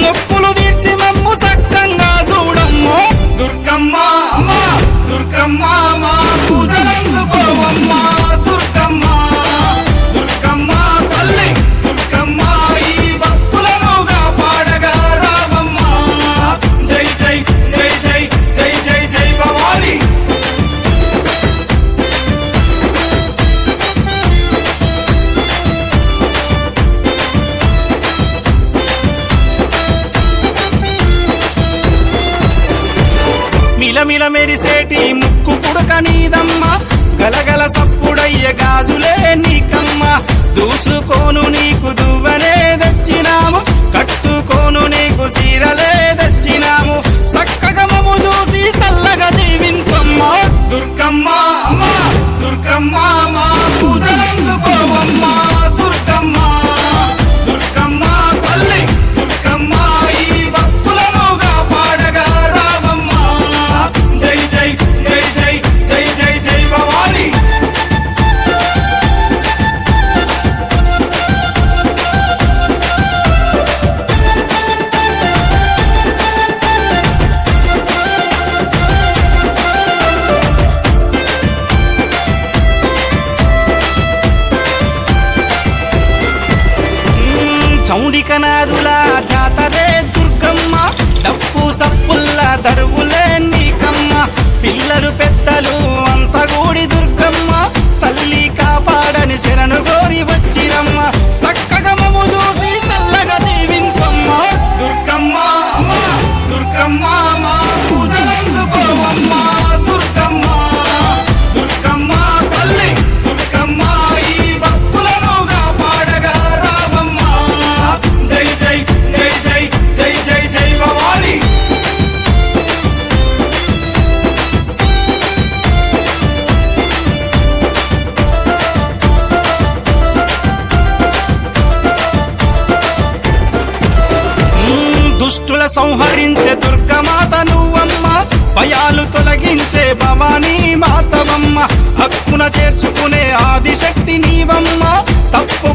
మొక్కులు తీర్చి మమ్ము సక్కంగా చూడమ్మో దుర్గమ్మ అమ్మా దుర్గమ్మ మా పూజలందుకోవమ్మా దుర్గమ్మ దుర్గమ్మ తల్లి దుర్గమ్మ ఈ భక్తులనుగా పాడగా రావమ్మ జై జై జై జై జై జై జై భవాని మిలమిల మెరిసేటి ముక్కు పుడక నీదమ్మ గలగల సప్పుడయ్య గాజులే నీకమ్మ దూసుకోను నీకు దువ్వనే తెచ్చినాము కట్టుకోను నీకు సీరలే తెచ్చినాము సక్కగా మమ్ము చూసి సల్లగా దీవించమ్మ దుర్గమ్మ అమ్మా దుర్గమ్మ మా పూజలందుకోవమ్మ దుర్గమ్మ దుర్గమ్మ తల్లి దుర్గమ్మ ఈ భక్తులనుగా పాడగా రావమ్మ జై జై జై జై జై జై జై భవాని చౌడికనాదుల జాతరే దుర్గమ్మ డప్పు సప్పుల్ల దరువులే నీకమ్మ పిల్లలు పెద్దలు అంత గూడి దుర్గమ్మ తల్లి కాపాడని శరణు గోరి వచ్చిరమ్మ సక్కగా మమ్ము చూసి సల్లగా దీవించమ్మ దుర్గమ్మ అమ్మా దుర్గమ్మ మా పూజలందుకోవమ్మ దుర్గమ్మ దుర్గమ్మ తల్లి దుర్గమ్మ ఈ భక్తులనుగా పాడగా రావమ్మ జై జై జై జై జై జై జై భవాని దుష్టుల సంహరించే దుర్గమాత నువ్వమ్మ భయాలు తొలగించే భవానీ మాతవమ్మ హక్కున చేర్చుకునే ఆదిశక్తి నీవమ్మ తప్పు